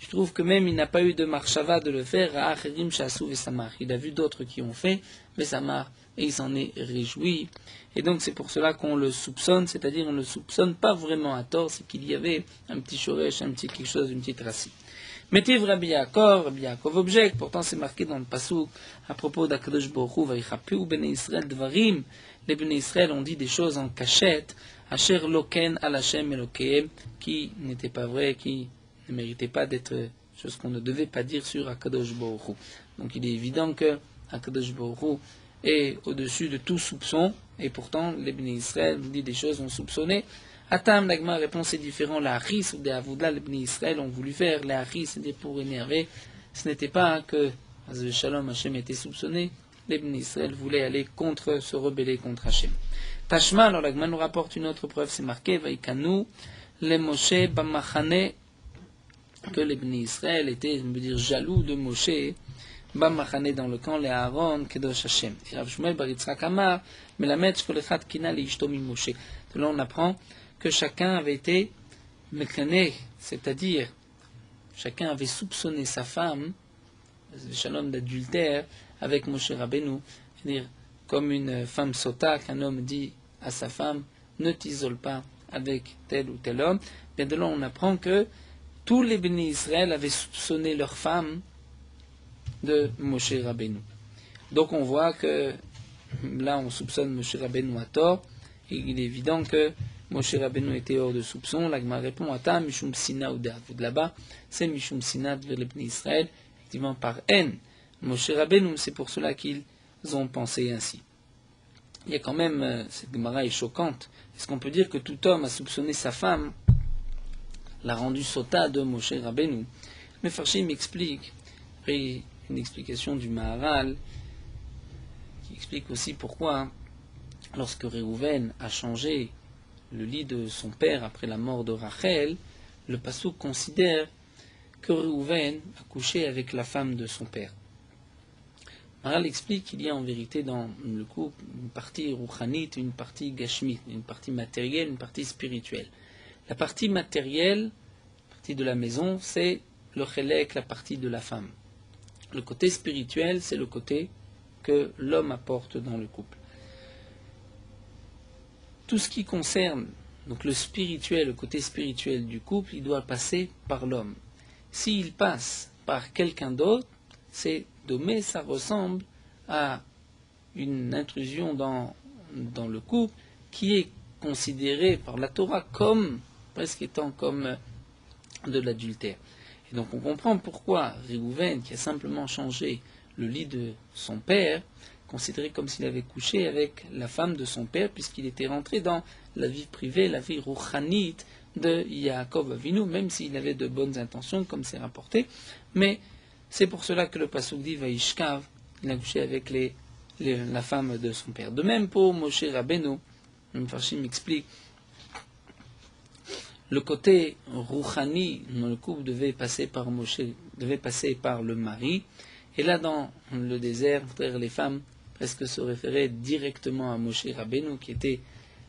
je trouve que même il n'a pas eu de marshava de le faire, Acherim Shasu Vesamar, il a vu d'autres qui ont fait, Vesamar, et il s'en est réjoui. Et donc c'est pour cela qu'on le soupçonne, c'est-à-dire on ne le soupçonne pas vraiment à tort, c'est qu'il y avait un petit shoresh, un petit quelque chose, une petite racine. Metiv Rabbi Yaakov objecte, pourtant c'est marqué dans le passouk à propos d'Akadosh Baruch Hu, Vayichapiu Bnei Israël Dvarim, les Bnei Israël ont dit des choses en cachette, Asher Loken al Hashem Elokehem, qui n'étaient pas vraies, qui ne méritaient pas d'être choses qu'on ne devait pas dire sur Akadosh Baruch Hu. Donc il est évident que Akadosh Baruch Hu est au-dessus de tout soupçon, et pourtant les Bnei Israël ont dit des choses non soupçonnées. Atam, l'agma répond c'est différent. La haris ou des avoudla, les Bnei Israël ont voulu faire. La haris, c'était pour énerver. Ce n'était pas que Shalom Hashem était soupçonné. Les Bnei Israël voulaient aller contre, se rebeller contre Hashem. Tashma, alors l'agma nous rapporte une autre preuve, c'est marqué Vaikanu, les Moshe Bamachane, que les Bnei Israël étaient, on veut dire, jaloux de Moshe, Bamachane dans le camp, les Aaron, Kedosh Hashem. Et Rav Shmuel Bar Yitzchak Amar, Melamed Shkolechat Kina le Ishto mi Moshe. De là on apprend que chacun avait été mécané, c'est-à-dire chacun avait soupçonné sa femme, shalom d'adultère, avec Moshe Rabbeinu, c'est-à-dire comme une femme sota, qu'un homme dit à sa femme, ne t'isole pas avec tel ou tel homme. Bien de là on apprend que tous les bénis Israël avaient soupçonné leur femme de Moshe Rabbeinu. Donc on voit que là on soupçonne Moshe Rabbeinu à tort, et il est évident que Moshe Rabbeinu était hors de soupçon. L'agma répond à ta Mishum Sina ou de là-bas, c'est Mishum Sina de l'Ebné Israël, effectivement par haine. Moshe Rabbeinu, c'est pour cela qu'ils ont pensé ainsi. Il y a quand même, cette Gemara est choquante. Est-ce qu'on peut dire que tout homme a soupçonné sa femme, l'a rendu sota de Moshe Rabbeinu? Le Farshim explique, après une explication du Maharal, qui explique aussi pourquoi, lorsque Réhouven a changé le lit de son père après la mort de Rachel, le passouk considère que Réhouven a couché avec la femme de son père. Maharal explique qu'il y a en vérité dans le couple une partie rouchanite, une partie gashmite, une partie matérielle, une partie spirituelle. La partie matérielle, la partie de la maison, c'est le chélek, la partie de la femme. Le côté spirituel, c'est le côté que l'homme apporte dans le couple. Tout ce qui concerne donc le spirituel, le côté spirituel du couple, il doit passer par l'homme. S'il passe par quelqu'un d'autre, c'est domé, ça ressemble à une intrusion dans le couple qui est considérée par la Torah comme, presque étant comme de l'adultère. Et donc on comprend pourquoi Réhouven, qui a simplement changé le lit de son père, considéré comme s'il avait couché avec la femme de son père, puisqu'il était rentré dans la vie privée, la vie rouchanite de Yaakov Avinu, même s'il avait de bonnes intentions, comme c'est rapporté. Mais c'est pour cela que le pasuk dit Vaishkav, il a couché avec la femme de son père. De même pour Moshe Rabbeinu, le Mfarshim explique, le côté rouchani dans le couple devait passer par Moshe, devait passer par le mari, et là dans le désert, les femmes presque se référaient directement à Moshe Rabbeinu, qui était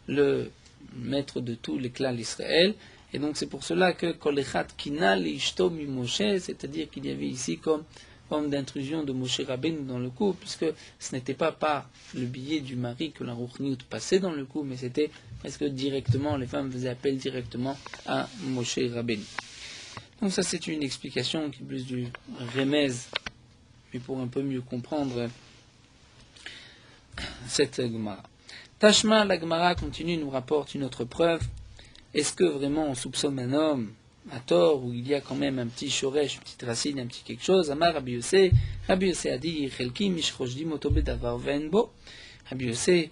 le maître de tout les clans d'Israël. Et donc c'est pour cela que Kolechat Kina Lishto mi Moshe, c'est-à-dire qu'il y avait ici comme forme d'intrusion de Moshe Rabbeinu dans le couple, puisque ce n'était pas par le biais du mari que la Rouchniout passait dans le couple, mais c'était presque directement, les femmes faisaient appel directement à Moshe Rabbeinu. Donc ça c'est une explication qui est plus du remez, mais pour un peu mieux comprendre cette Gemara. Tashma, la Gemara continue, nous rapporte une autre preuve. Est-ce que vraiment on soupçonne un homme à tort, où il y a quand même un petit shoresh, une petite racine, un petit quelque chose? Amar Rabbi Yossé a dit, Chelki mishroshdim oto bedavar ve'en bo. Rabbi Yossé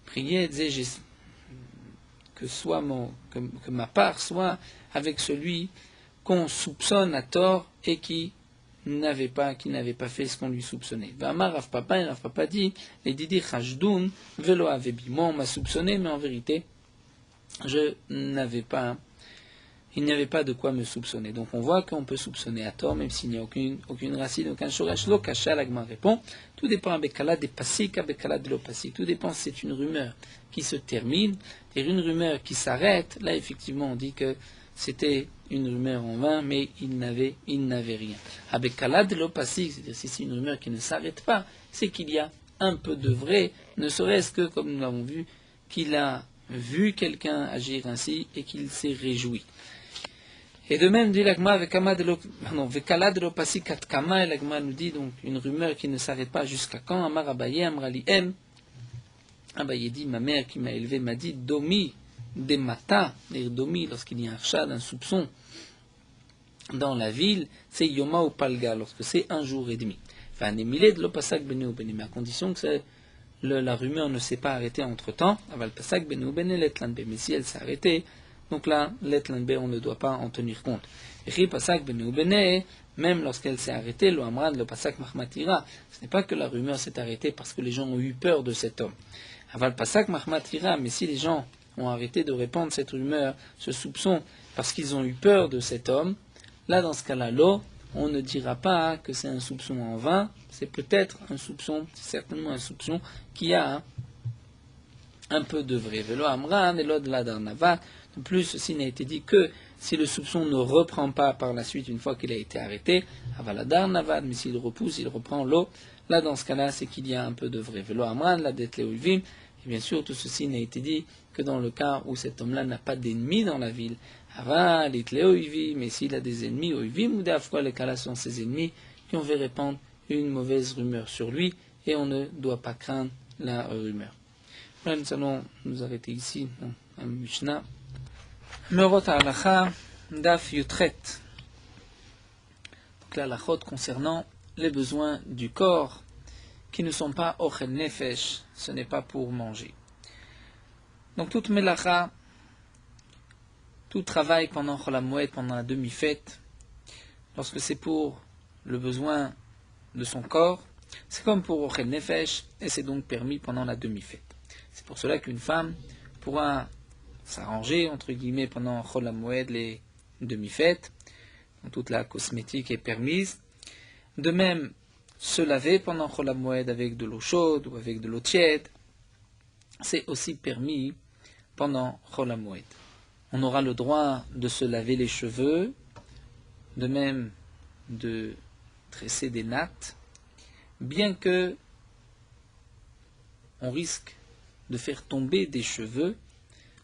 priait, disait, que ma part soit avec celui qu'on soupçonne à tort et qui n'avait pas fait ce qu'on lui soupçonnait. Amar Rav Papa, et Rav Papa dit, les didi chashdoun velo avebi. Moi on m'a soupçonné, mais en vérité, il n'y avait pas de quoi me soupçonner. Donc on voit qu'on peut soupçonner à tort, même s'il n'y a aucune racine, aucun shoresh. Lo kasha, l'agma répond, tout dépend avec kala des pasik, avec kala de l'opasik. Tout dépend si c'est une rumeur qui se termine, et une rumeur qui s'arrête. Là effectivement on dit que c'était une rumeur en vain, mais il n'avait rien. Avec kala de l'opasik, c'est-à-dire si c'est une rumeur qui ne s'arrête pas, c'est qu'il y a un peu de vrai, ne serait-ce que, comme nous l'avons vu, qu'il a vu quelqu'un agir ainsi et qu'il s'est réjoui. Et de même, dit l'agma, vekala de l'opasi katkama, et l'agma nous dit donc une rumeur qui ne s'arrête pas jusqu'à quand. Amar Abaye, Amrali M. Abaye dit, ma mère qui m'a élevé m'a dit, domi des mata, domi, lorsqu'il y a un rachad, un soupçon dans la ville, c'est yoma ou palga, lorsque c'est un jour et demi. Enfin, nemile de l'opasak bene ou bene, mais à condition que la rumeur ne s'est pas arrêtée entre temps, aval pasak bene ou bene letlanbe, mais si elle s'est arrêtée, donc là, l'etlanbe, on ne doit pas en tenir compte. Ri pasak bene ou bene, même lorsqu'elle s'est arrêtée, lo amran, le pasak mahmatira, ce n'est pas que la rumeur s'est arrêtée parce que les gens ont eu peur de cet homme. Aval pasak mahmatira, mais si les gens ont arrêté de répandre cette rumeur, ce soupçon, parce qu'ils ont eu peur de cet homme, là, dans ce cas-là, on ne dira pas que c'est un soupçon en vain, c'est peut-être un soupçon, c'est certainement un soupçon qui a un peu de vrai. Velo amran, et de la darnava. De plus, ceci n'a été dit que si le soupçon ne reprend pas par la suite une fois qu'il a été arrêté, avaladar navad, mais s'il repousse, il reprend l'eau. Là, dans ce cas-là, c'est qu'il y a un peu de vrai. Velo amran, la det leoivim. Et bien sûr, tout ceci n'a été dit que dans le cas où cet homme-là n'a pas d'ennemis dans la ville. Aval, it leoivim, mais s'il a des ennemis, oivim, ou d'afrois, les cas-là sont ses ennemis qui ont fait répandre une mauvaise rumeur sur lui, et on ne doit pas craindre la rumeur. Voilà, nous allons nous arrêter ici, dans un Mishnah. Merot halacha daf yutret. Donc la halachot concernant les besoins du corps qui ne sont pas ochel nefesh, ce n'est pas pour manger. Donc toute melacha, tout travail pendant Chol HaMoed, pendant la demi-fête, lorsque c'est pour le besoin de son corps, c'est comme pour ochel nefesh, et c'est donc permis pendant la demi-fête. C'est pour cela qu'une femme pourra s'arranger, entre guillemets, pendant Chol HaMoed, les demi-fêtes, où toute la cosmétique est permise. De même, se laver pendant Chol HaMoed avec de l'eau chaude ou avec de l'eau tiède, c'est aussi permis pendant Chol HaMoed. On aura le droit de se laver les cheveux, de même de tresser des nattes, bien que on risque de faire tomber des cheveux,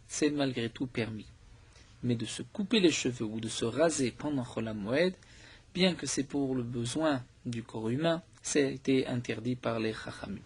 c'est malgré tout permis. Mais de se couper les cheveux ou de se raser pendant Chol HaMoed, bien que c'est pour le besoin du corps humain, c'est été interdit par les Chachamim.